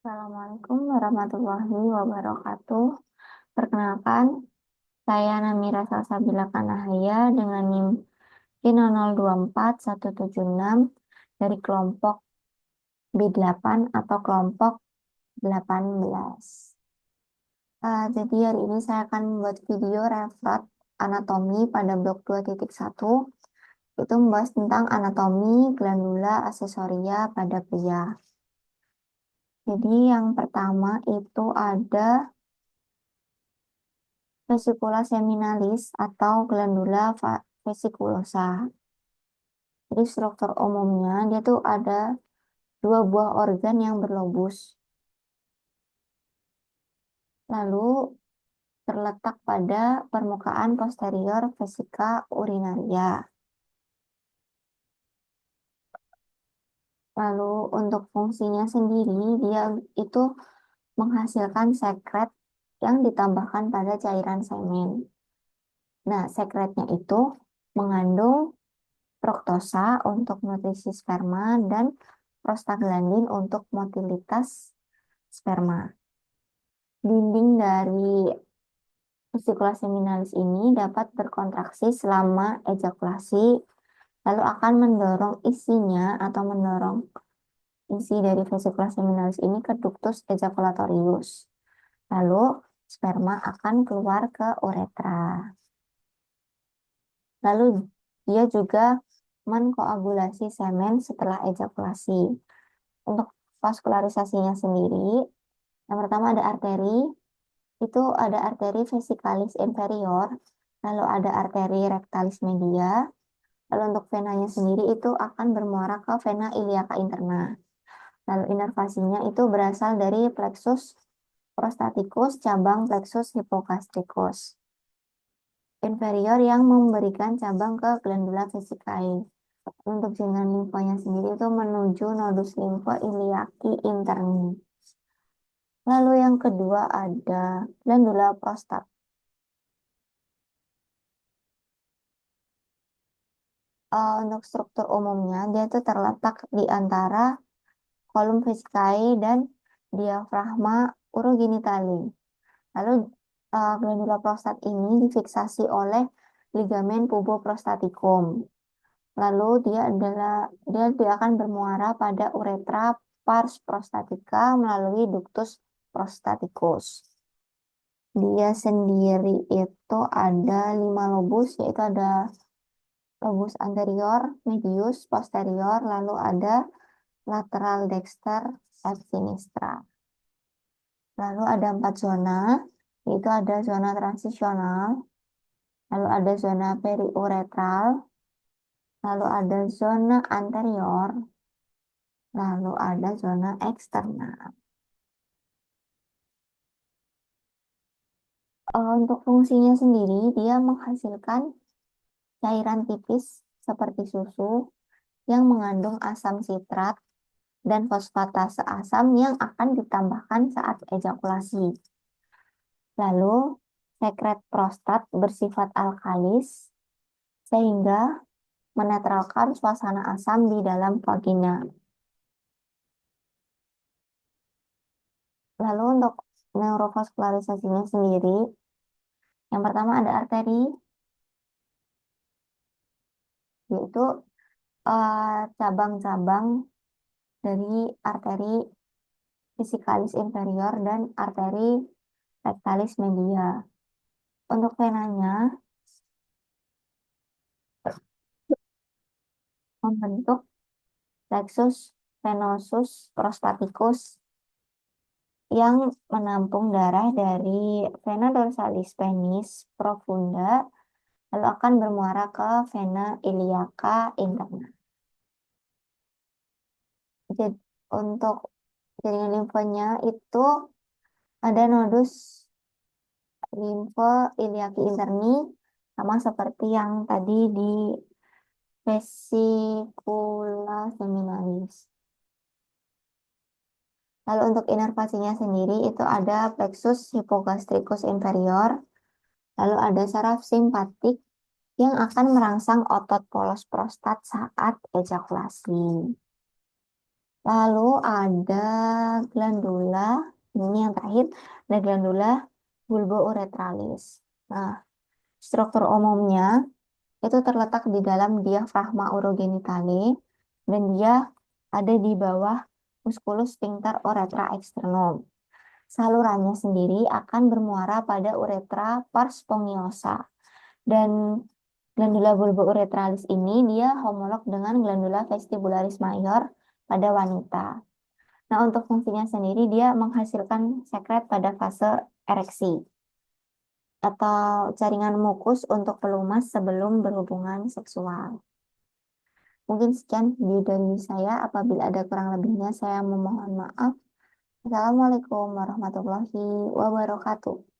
Assalamualaikum warahmatullahi wabarakatuh. Perkenalkan, saya Namira Salsabila Kanahaya dengan NIM K0024176 dari kelompok B8 atau kelompok 18. Jadi hari ini saya akan membuat video referat anatomi pada blok 2.1. Itu membahas tentang anatomi glandula aksesoria pada pria. Jadi yang pertama itu ada Vesicula seminalis atau glandula vesiculosa. Jadi struktur umumnya dia tuh ada dua buah organ yang berlobus. Lalu terletak pada permukaan posterior vesika urinaria. Lalu untuk fungsinya sendiri dia itu menghasilkan sekret yang ditambahkan pada cairan semen. Nah, sekretnya itu mengandung fruktosa untuk nutrisi sperma dan prostaglandin untuk motilitas sperma. Dinding dari vesicula seminalis ini dapat berkontraksi selama ejakulasi, lalu akan mendorong isinya atau mendorong isi dari vesicula seminalis ini ke ductus ejaculatorius. Lalu sperma akan keluar ke uretra. Lalu dia juga menkoagulasi semen setelah ejakulasi. Untuk vaskularisasinya sendiri, yang pertama ada arteri, itu ada arteri vesicalis inferior, lalu ada arteri rectalis media, lalu untuk venanya sendiri itu akan bermuara ke vena iliaca interna. Lalu inervasinya itu berasal dari plexus prostaticus cabang plexus hypogastricus inferior yang memberikan cabang ke glandula vesicae. Untuk jaringan limfanya sendiri itu menuju nodus limfa iliaki interni. Lalu yang kedua ada glandula prostat. Untuk struktur umumnya dia itu terletak di antara kolum vesicae dan diafragma urogenitali. Lalu glandula prostat ini difiksasi oleh ligamen puboprostaticum. Lalu dia akan bermuara pada uretra pars prostatica melalui ductus prostaticus. Dia sendiri itu ada 5 lobus, yaitu ada lobus anterior, medius, posterior, lalu ada lateral dexter, et sinistra. Lalu ada 4 zona, yaitu ada zona transisional, lalu ada zona periuretral, lalu ada zona anterior, lalu ada zona eksternal. Untuk fungsinya sendiri, dia menghasilkan cairan tipis seperti susu yang mengandung asam sitrat dan fosfatase asam yang akan ditambahkan saat ejakulasi. Lalu, sekret prostat bersifat alkalis sehingga menetralkan suasana asam di dalam vagina. Lalu untuk neurovaskularisasinya sendiri, yang pertama ada arteri, yaitu cabang-cabang dari arteri vesicalis inferior dan arteri rectalis media. Untuk venanya membentuk plexus venosus prostaticus yang menampung darah dari vena dorsalis penis profunda lalu akan bermuara ke vena iliaca interna. Jadi, untuk jaringan limfanya itu ada nodus limfe iliaki interni sama seperti yang tadi di vesicula seminalis. Lalu untuk inervasinya sendiri itu ada plexus hypogastricus inferior, lalu ada saraf simpatik yang akan merangsang otot polos prostat saat ejakulasi. Lalu ada glandula, ini yang terakhir, ada glandula bulbouretralis. Nah, struktur umumnya itu terletak di dalam diafragma urogenitale dan dia ada di bawah musculus sphincter uretra externum. Salurannya sendiri akan bermuara pada uretra pars spongiosa. Dan glandula bulbouretralis ini dia homolog dengan glandula vestibularis mayor pada wanita. Nah, untuk fungsinya sendiri dia menghasilkan sekret pada fase ereksi atau jaringan mukus untuk pelumas sebelum berhubungan seksual. Mungkin sekian video dari saya. Apabila ada kurang lebihnya, saya memohon maaf. Assalamualaikum warahmatullahi wabarakatuh.